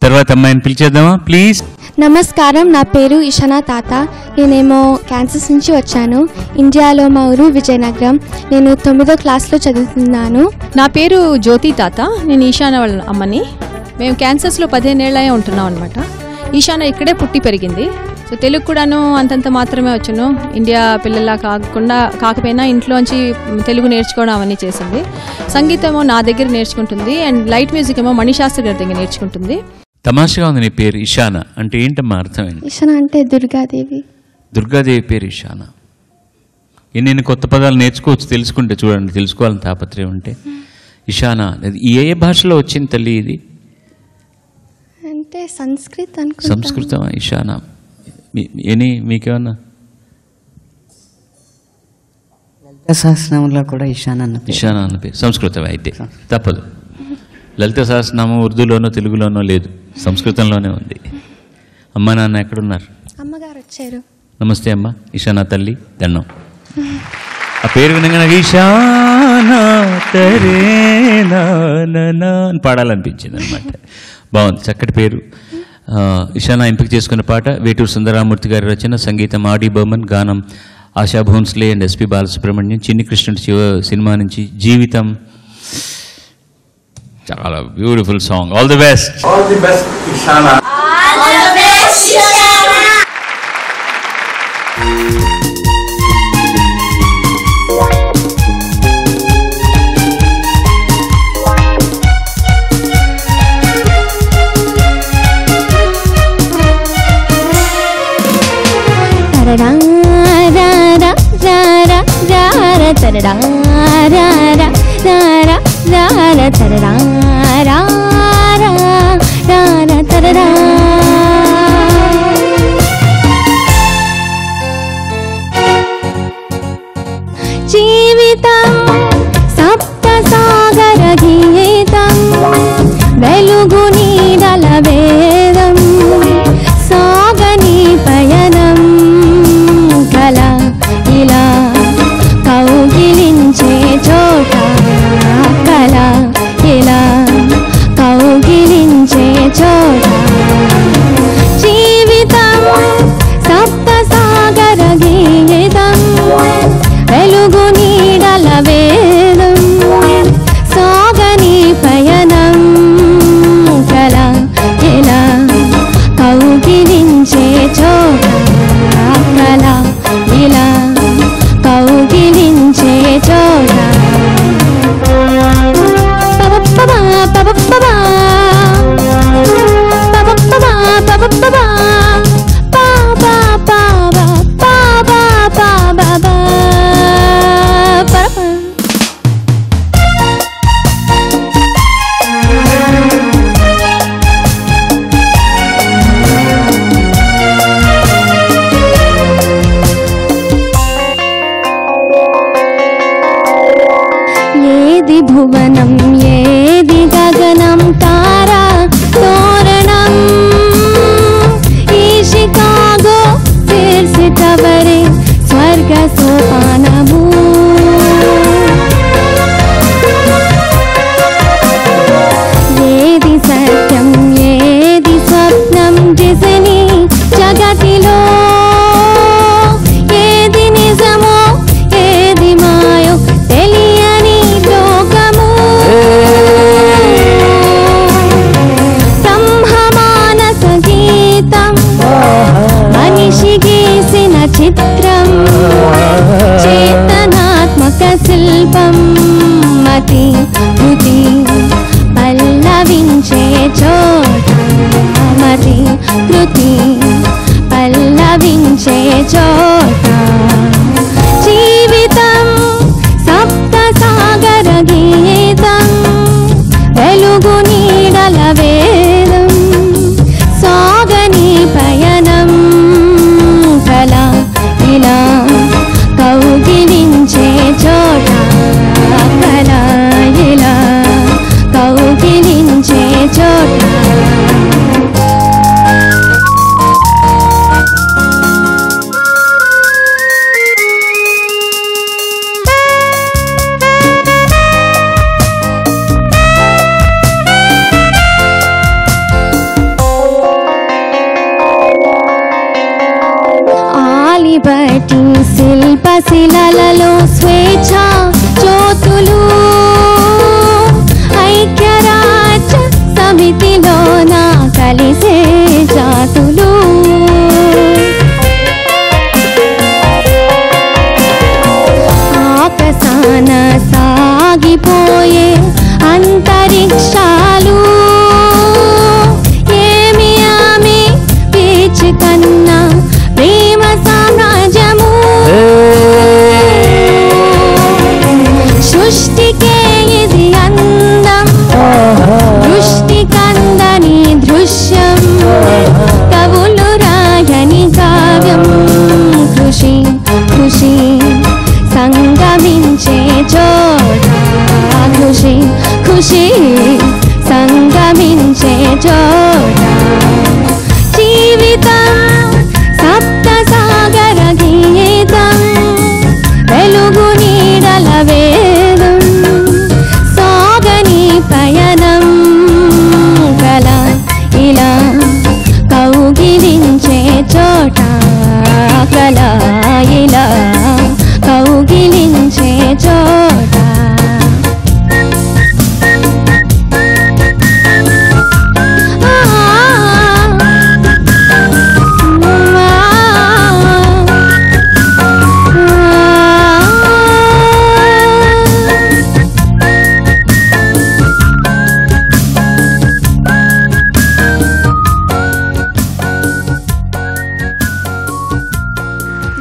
తర్వాత అమ్మాయిని పిలిచేద్దామా ప్లీజ్. నమస్కారం, నా పేరు ఇషానా తాత. నేనేమో క్యాన్సస్ నుంచి వచ్చాను. ఇండియాలో మా ఊరు విజయనగరం. నేను 9వ క్లాస్లో చదువుతున్నాను. నా పేరు జ్యోతి తాత. నేను ఈశానా వాళ్ళ అమ్మని. మేము క్యాన్సస్లో 15 ఏళ్ళే ఉంటున్నాం అనమాట. ఈశానా ఇక్కడే పుట్టి పెరిగింది. సో తెలుగు కూడాను అంతంత మాత్రమే వచ్చును. ఇండియా పిల్లలా కాకపోయినా ఇంట్లోంచి తెలుగు నేర్చుకోవడం అవన్నీ చేసింది. సంగీతమో నా దగ్గర నేర్చుకుంటుంది. అండ్ లైట్ మ్యూజిక్ ఏమో మణిశాస్త్రి గారి దగ్గర నేర్చుకుంటుంది. తమాషగా ఉంది నీ పేరు ఇషానా అంటే ఏంటమ్మా అర్థమైంది? ఇషానా అంటే దుర్గాదేవి. దుర్గాదేవి పేరు ఇషానా. ఎన్ని కొత్త పదాలు నేర్చుకోవచ్చు తెలుసుకుంటే. చూడండి, తెలుసుకోవాలని తాపత్రయం ఉంటే. ఇషానా ఏ భాషలో వచ్చింది తల్లి ఇది? అంటే సంస్కృతం. ఇషానా మీకేమన్నా? లలిత సహస్రనామంలో కూడా ఇషానా అన్న పేరు సంస్కృతం. అయితే తప్పదు. లలిత సహస్రనామం ఉర్దూలోనో తెలుగులోనో లేదు, సంస్కృతంలోనే ఉంది. అమ్మ నాన్న ఎక్కడున్నారు? అమ్మగారు వచ్చారు. నమస్తే అమ్మ. ఇషానా తల్లి దండం. ఆ పేరు వినగానే ఇషానా తరేనా అని పాడాలనిపించింది అనమాట. బాగుంది, చక్కటి పేరు. ఇషానా ఎంపిక చేసుకున్న పాట వేటూరు సుందరరామూర్తి గారి రచన, సంగీతం ఆడి బర్మన్, గానం ఆశా భోన్స్లే అండ్ ఎస్పి బాలసుబ్రహ్మణ్యం. చిన్ని కృష్ణుడి సినిమా నుంచి జీవితం. చాలా beautiful song. All the best. All the best Ishana. All the best Ishana. జీవితం సప్త సాగర గీతం, వెలుగు నీడల వేదం, సాగని పయనం, కల ఇలా కౌగిలించే చోట, కల ఇలా కౌగిలించే చోట. జీవితం సప్త సాగర గీతం, వెలుగు నీడల వేదం, సాగని పయనం, కల ఇలా కౌగిలించే చోట, కల ఇలా కౌగిలించే చోట. ఏది భువనం ఏది గగనం, తారా తోరణం, ఈ షికాగో తీర్సి టవరే స్వర్గ సోపానము. ఏది సత్యం ఏది స్వప్నం, డిజనీ జగతిలో ఏది నిజమో ఏది మాయో తెలియని లోకము. బ్రహ్మమానస గీతం, మనిషి గీసిన చిత్రం, చేతనాత్మక శిల్పం, మతి కృతి పల్లవించే చోట, మతి కృతి పల్లవించే చోట. జీవితం సప్త సాగర గీతం, వెలుగు నీడల వేదం, సాగని పయనం, కల ఇలా స్ఫూర్తిని బట్టి శిల్పశిలలలో స్వేచ్ఛ జ్యోతులు ఐక్యరాజ్య సమితిలోన కలిసే జాతులు ఆకాశాన సాగిపోయే అంతరిక్షాలు ఏమి ఆమె పేచ్ కన్నా ప్రేమ సామ్రాజ్యము సృష్టికే ఇది అందం దృష్టి కందని దృశ్యం కవులు రాయని కావ్యం కృషి కృషి సంగమించే చోట ఖుషి ఖుషి సంగమించే చోట జీవితం సప్త సాగర గీతం వెలుగు నీడల వేదం సాగని పయనం కల ఇలా కౌగిలించే చోట కల ఇలా కౌగిలించే చోట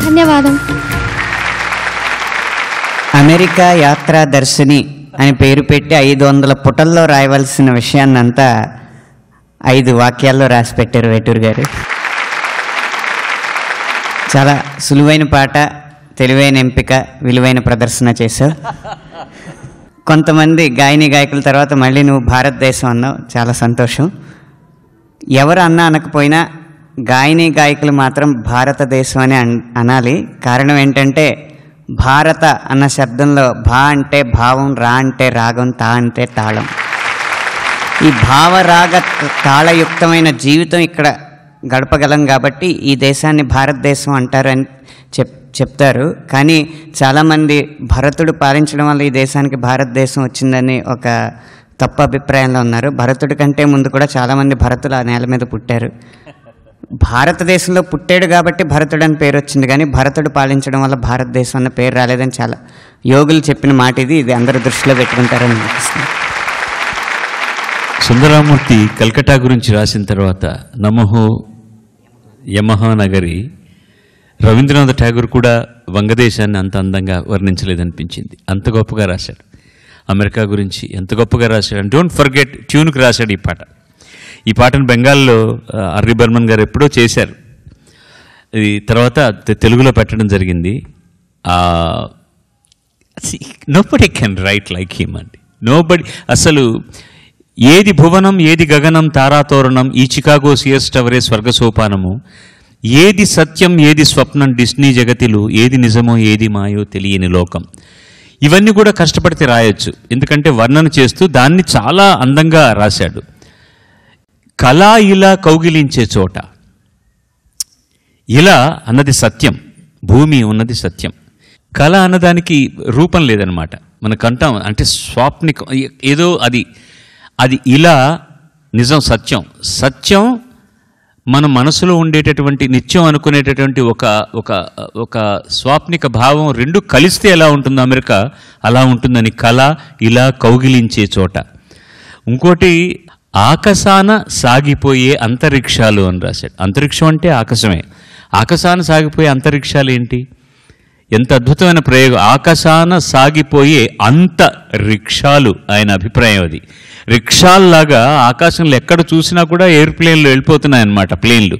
ధన్యవాదం. అమెరికా యాత్రా దర్శిని అని పేరు పెట్టి 500 పుటల్లో రాయవలసిన విషయాన్నంతా 5 వాక్యాల్లో రాసి పెట్టారు వేటూరు గారు. చాలా సులువైన పాట, తెలివైన ఎంపిక, విలువైన ప్రదర్శన చేశావు. కొంతమంది గాయని గాయకుల తర్వాత మళ్ళీ నువ్వు భారతదేశం అన్నావు, చాలా సంతోషం. ఎవరు అన్నా అనకపోయినా గాయని గాయకులు మాత్రం భారతదేశం అని అనాలి. కారణం ఏంటంటే భారత అన్న శబ్దంలో భా అంటే భావం, రా అంటే రాగం, తా అంటే తాళం. ఈ భావరాగ తాళయుక్తమైన జీవితం ఇక్కడ గడపగలం కాబట్టి ఈ దేశాన్ని భారతదేశం అంటారు అని చెప్తారు. కానీ చాలామంది భరతుడు పాలించడం వల్ల ఈ దేశానికి భారతదేశం వచ్చిందని ఒక తప్పు అభిప్రాయంలో ఉన్నారు. భరతుడి కంటే ముందు కూడా చాలామంది భరతులు ఆ నేల మీద పుట్టారు. భారతదేశంలో పుట్టాడు కాబట్టి భరతుడు అని పేరు వచ్చింది, కానీ భరతుడు పాలించడం వల్ల భారతదేశం అన్న పేరు రాలేదని చాలా యోగులు చెప్పిన మాట ఇది అందరూ దృష్టిలో పెట్టుకుంటారని అనిపిస్తుంది. సుందరరామూర్తి కల్కటా గురించి రాసిన తర్వాత నమః యమహానగరి రవీంద్రనాథ్ ఠాగూర్ కూడా వంగదేశాన్ని అంత అందంగా వర్ణించలేదనిపించింది. అంత గొప్పగా రాశాడు. అమెరికా గురించి ఎంత గొప్పగా రాశాడు. డోంట్ ఫర్గెట్ ట్యూన్కి రాశాడు ఈ పాట. ఈ పాటను బెంగాల్లో ఆర్వి బర్మన్ గారు ఎప్పుడో చేశారు. ఇది తర్వాత తెలుగులో పెట్టడం జరిగింది. Nobody can write like him అండి. నోబడి. అసలు ఏది భువనం, ఏది గగనం, తారాతోరణం, ఈ చికాగో సియర్స్ టవరే స్వర్గసోపానము, ఏది సత్యం, ఏది స్వప్నం, డిస్నీ జగతిలో ఏది నిజమో ఏది మాయో తెలియని లోకం. ఇవన్నీ కూడా కష్టపడితే రాయొచ్చు, ఎందుకంటే వర్ణన చేస్తూ దాన్ని చాలా అందంగా రాశాడు. కళ ఇలా కౌగిలించే చోట, ఇలా అన్నది సత్యం, భూమి ఉన్నది సత్యం. కళ అన్నదానికి రూపం లేదనమాట. మనకంటాం అంటే స్వాప్నిక ఏదో అది ఇలా నిజం, సత్యం. సత్యం మన మనసులో ఉండేటటువంటి నిత్యం అనుకునేటటువంటి ఒక స్వాప్నిక భావం రెండు కలిస్తే ఎలా ఉంటుందో అమెరికా అలా ఉంటుందని కళ ఇలా కౌగిలించే చోట. ఇంకోటి ఆకాశాన సాగిపోయే అంతరిక్షాలు అని రాశాడు. అంతరిక్షం అంటే ఆకాశమే. ఆకాశాన సాగిపోయే అంతరిక్షాలు ఏంటి? ఎంత అద్భుతమైన ప్రయోగం. ఆకాశాన సాగిపోయే అంతరిక్షాలు ఆయన అభిప్రాయం. అది రిక్షాల్లాగా ఆకాశంలో ఎక్కడ చూసినా కూడా ఎయిర్ప్లేన్లు వెళ్ళిపోతున్నాయన్నమాట. ప్లేన్లు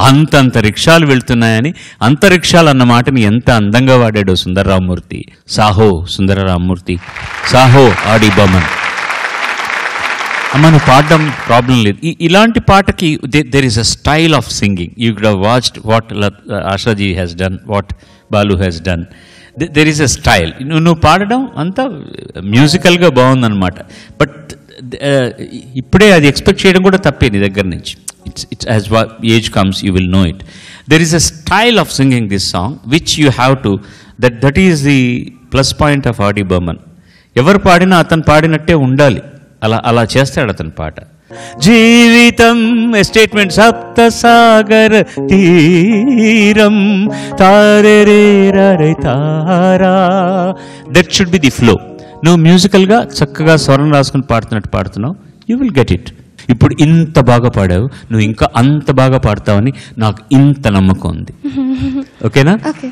అంతంత రిక్షాలు వెళ్తున్నాయని అంతరిక్షాలు అన్న మాటని ఎంత అందంగా వాడాడో సుందరరామూర్తి. సాహో సుందరరామూర్తి, సాహో ఆడి బొమ్మన్. మనం పాడడం ప్రాబ్లం లేదు. ఇలాంటి పాటకి there is a style of singing. You could have watched what ఆశాజీ has done, what Balu has done. There is a style. నువ్వు పాడడం అంతా మ్యూజికల్గా బాగుందన్నమాట. బట్ ఇప్పుడే అది ఎక్స్పెక్ట్ చేయడం కూడా తప్పే నీ దగ్గర నుంచి. It's as age comes, you will know it. There is a style of singing this song which you have to, that is the plus point of R.D. Burman. ఎవరు పాడినా అతను పాడినట్టే ఉండాలి, అలా చేస్తాడు అతని పాట. జీవితం స్టేట్మెంట్ సప్త సాగర తీరం తారే తారా, that should be the flow. నువ్వు మ్యూజికల్గా చక్కగా స్వరం రాసుకుని పాడుతున్నావు, యూ విల్ గెట్ ఇట్. ఇప్పుడు ఇంత బాగా పాడావు, నువ్వు ఇంకా అంత బాగా పాడతావని నాకు ఇంత నమ్మకం ఉంది. ఓకేనా? ఓకే.